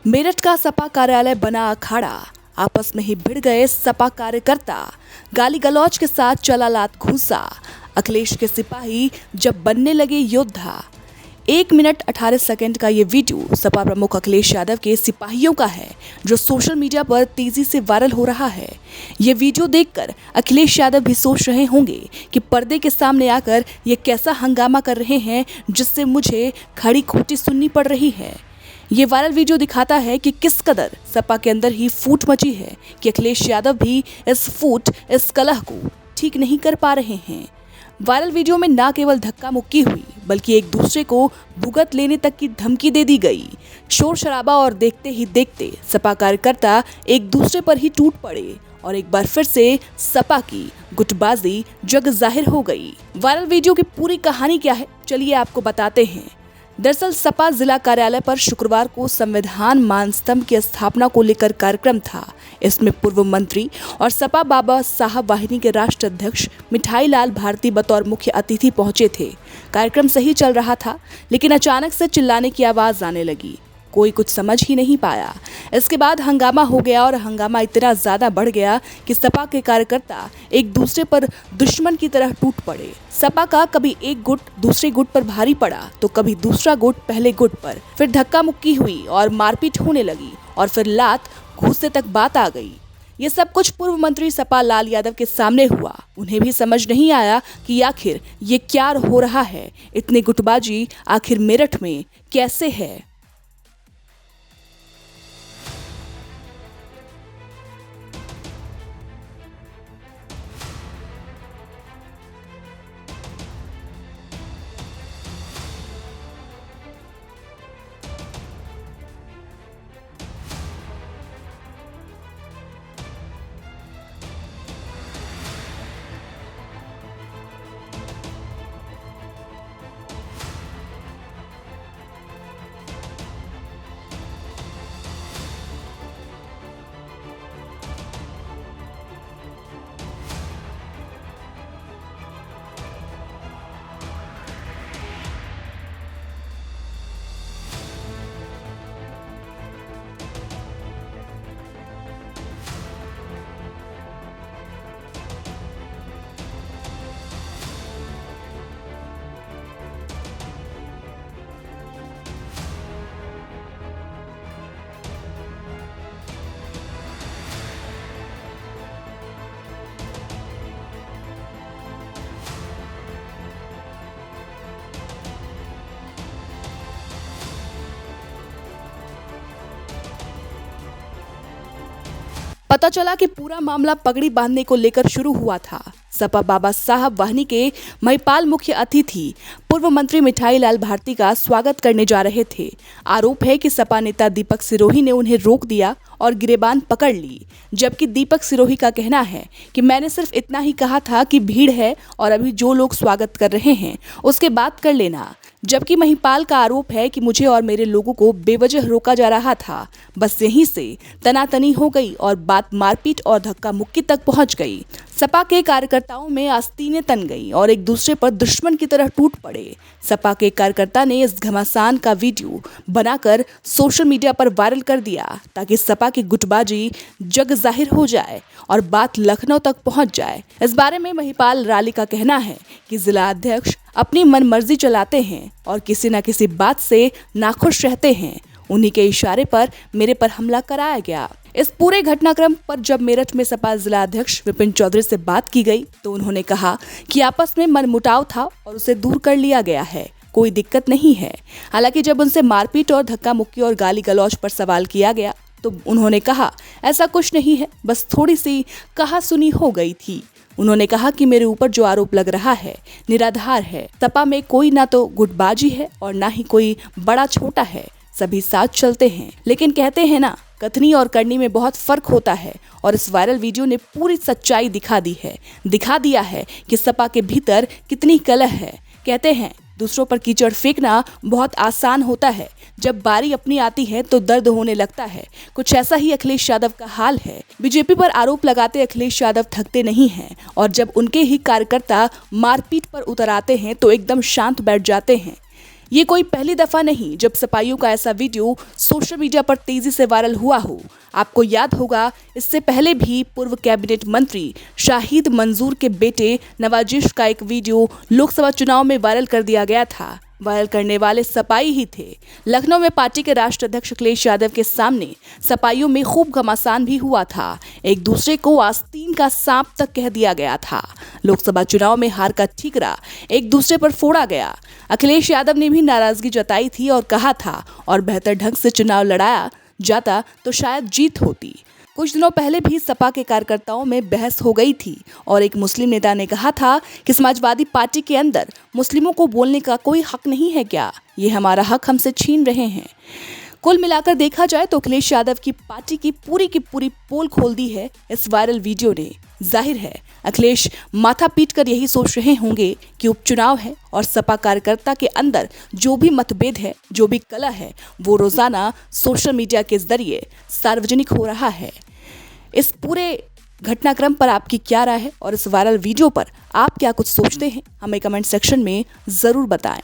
मेरठ का सपा कार्यालय बना अखाड़ा, आपस में ही भिड़ गए सपा कार्यकर्ता, गाली गलौज के साथ चला लात घूंसा, अखिलेश के सिपाही जब बनने लगे योद्धा। 1 मिनट 18 सेकंड का ये वीडियो सपा प्रमुख अखिलेश यादव के सिपाहियों का है, जो सोशल मीडिया पर तेजी से वायरल हो रहा है। ये वीडियो देखकर अखिलेश यादव भी सोच रहे होंगे कि पर्दे के सामने आकर ये कैसा हंगामा कर रहे हैं, जिससे मुझे खड़ी खोटी सुननी पड़ रही है। ये वायरल वीडियो दिखाता है कि किस कदर सपा के अंदर ही फूट मची है कि अखिलेश यादव भी इस कलह को ठीक नहीं कर पा रहे हैं। वायरल वीडियो में न केवल धक्का मुक्की हुई, बल्कि एक दूसरे को भुगत लेने तक की धमकी दे दी गई। शोर शराबा और देखते ही देखते सपा कार्यकर्ता एक दूसरे पर ही टूट पड़े और एक बार फिर से सपा की गुटबाजी जग जाहिर हो गई। वायरल वीडियो की पूरी कहानी क्या है, चलिए आपको बताते हैं। दरअसल सपा जिला कार्यालय पर शुक्रवार को संविधान मानस्तंभ की स्थापना को लेकर कार्यक्रम था। इसमें पूर्व मंत्री और सपा बाबा साहब वाहिनी के राष्ट्र अध्यक्ष मिठाई लाल भारती बतौर मुख्य अतिथि पहुंचे थे। कार्यक्रम सही चल रहा था, लेकिन अचानक से चिल्लाने की आवाज आने लगी। कोई कुछ समझ ही नहीं पाया। इसके बाद हंगामा हो गया और हंगामा इतना ज्यादा बढ़ गया कि सपा के कार्यकर्ता एक दूसरे पर दुश्मन की तरह टूट पड़े। सपा का कभी एक गुट दूसरे गुट पर भारी पड़ा, तो कभी दूसरा गुट पहले गुट पर। फिर धक्का मुक्की हुई और मारपीट होने लगी और फिर लात घूंसे तक बात आ गई। ये सब कुछ पूर्व मंत्री सपा लाल यादव के सामने हुआ। उन्हें भी समझ नहीं आया कि आखिर ये क्या हो रहा है। इतनी गुटबाजी आखिर मेरठ में कैसे है। पता चला कि पूरा मामला पगड़ी बांधने को लेकर शुरू हुआ था। सपा बाबा साहब वाहिनी के महिपाल मुख्य अतिथि पूर्व मंत्री मिठाई लाल भारती का स्वागत करने जा रहे थे। आरोप है कि सपा नेता दीपक सिरोही ने उन्हें रोक दिया और गिरेबान पकड़ ली, जबकि दीपक सिरोही का कहना है कि मैंने सिर्फ इतना ही कहा था कि भीड़ है और अभी जो लोग स्वागत कर रहे हैं उसके बात कर लेना। जबकि महिपाल का आरोप है कि मुझे और मेरे लोगों को बेवजह रोका जा रहा था। बस यहीं से तनातनी हो गई और बात मारपीट और धक्का मुक्की तक पहुंच गई। सपा के कार्यकर्ताओं में आस्तीनें तन गई और एक दूसरे पर दुश्मन की तरह टूट पड़े। सपा के कार्यकर्ता ने इस घमासान का वीडियो बनाकर सोशल मीडिया पर वायरल कर दिया, ताकि सपा की गुटबाजी जग जाहिर हो जाए और बात लखनऊ तक पहुंच जाए। इस बारे में महिपाल राली का कहना है कि जिला अध्यक्ष अपनी मनमर्जी चलाते हैं और किसी न किसी बात से नाखुश रहते हैं। उन्हीं के इशारे पर मेरे पर हमला कराया गया। इस पूरे घटनाक्रम पर जब मेरठ में सपा जिला अध्यक्ष विपिन चौधरी से बात की गई, तो उन्होंने कहा कि आपस में मनमुटाव था और उसे दूर कर लिया गया है, कोई दिक्कत नहीं है। हालांकि जब उनसे मारपीट और धक्का मुक्की और गाली गलौज पर सवाल किया गया, तो उन्होंने कहा ऐसा कुछ नहीं है, बस थोड़ी सी कहा सुनी हो गई थी। उन्होंने कहा कि मेरे ऊपर जो आरोप लग रहा है निराधार है। सपा में कोई ना तो गुटबाजी है और ना ही कोई बड़ा छोटा है, सभी साथ चलते हैं। लेकिन कहते हैं ना, कथनी और करनी में बहुत फर्क होता है और इस वायरल वीडियो ने पूरी सच्चाई दिखा दिया है कि सपा के भीतर कितनी कलह है। कहते हैं दूसरों पर कीचड़ फेंकना बहुत आसान होता है, जब बारी अपनी आती है तो दर्द होने लगता है। कुछ ऐसा ही अखिलेश यादव का हाल है। बीजेपी पर आरोप लगाते अखिलेश यादव थकते नहीं हैं और जब उनके ही कार्यकर्ता मारपीट पर उतर आते हैं तो एकदम शांत बैठ जाते हैं। ये कोई पहली दफा नहीं जब सपाइयों का ऐसा वीडियो सोशल मीडिया पर तेजी से वायरल हुआ हो। आपको याद होगा, इससे पहले भी पूर्व कैबिनेट मंत्री शाहिद मंसूर के बेटे नवाजिश का एक वीडियो लोकसभा चुनाव में वायरल कर दिया गया था। वायरल करने वाले सपाई ही थे। लखनऊ में पार्टी के राष्ट्रीय अध्यक्ष अखिलेश यादव के सामने सपाइयों में खूब घमासान भी हुआ था। एक दूसरे को आस्तीन का सांप तक कह दिया गया था। लोकसभा चुनाव में हार का ठीकरा एक दूसरे पर फोड़ा गया। अखिलेश यादव ने भी नाराजगी जताई थी और कहा था और बेहतर ढंग से चुनाव लड़ाया जाता तो शायद जीत होती। कुछ दिनों पहले भी सपा के कार्यकर्ताओं में बहस हो गई थी और एक मुस्लिम नेता ने कहा था कि समाजवादी पार्टी के अंदर मुस्लिमों को बोलने का कोई हक नहीं है क्या? ये हमारा हक हमसे छीन रहे हैं। कुल मिलाकर देखा जाए तो अखिलेश यादव की पार्टी की पूरी पोल खोल दी है इस वायरल वीडियो ने। जाहिर है अखिलेश माथा पीट कर यही सोच रहे होंगे कि उपचुनाव है और सपा कार्यकर्ता के अंदर जो भी मतभेद है, जो भी कलह है, वो रोजाना सोशल मीडिया के जरिए सार्वजनिक हो रहा है। इस पूरे घटनाक्रम पर आपकी क्या राय है और इस वायरल वीडियो पर आप क्या कुछ सोचते हैं, हमें कमेंट सेक्शन में जरूर बताएं।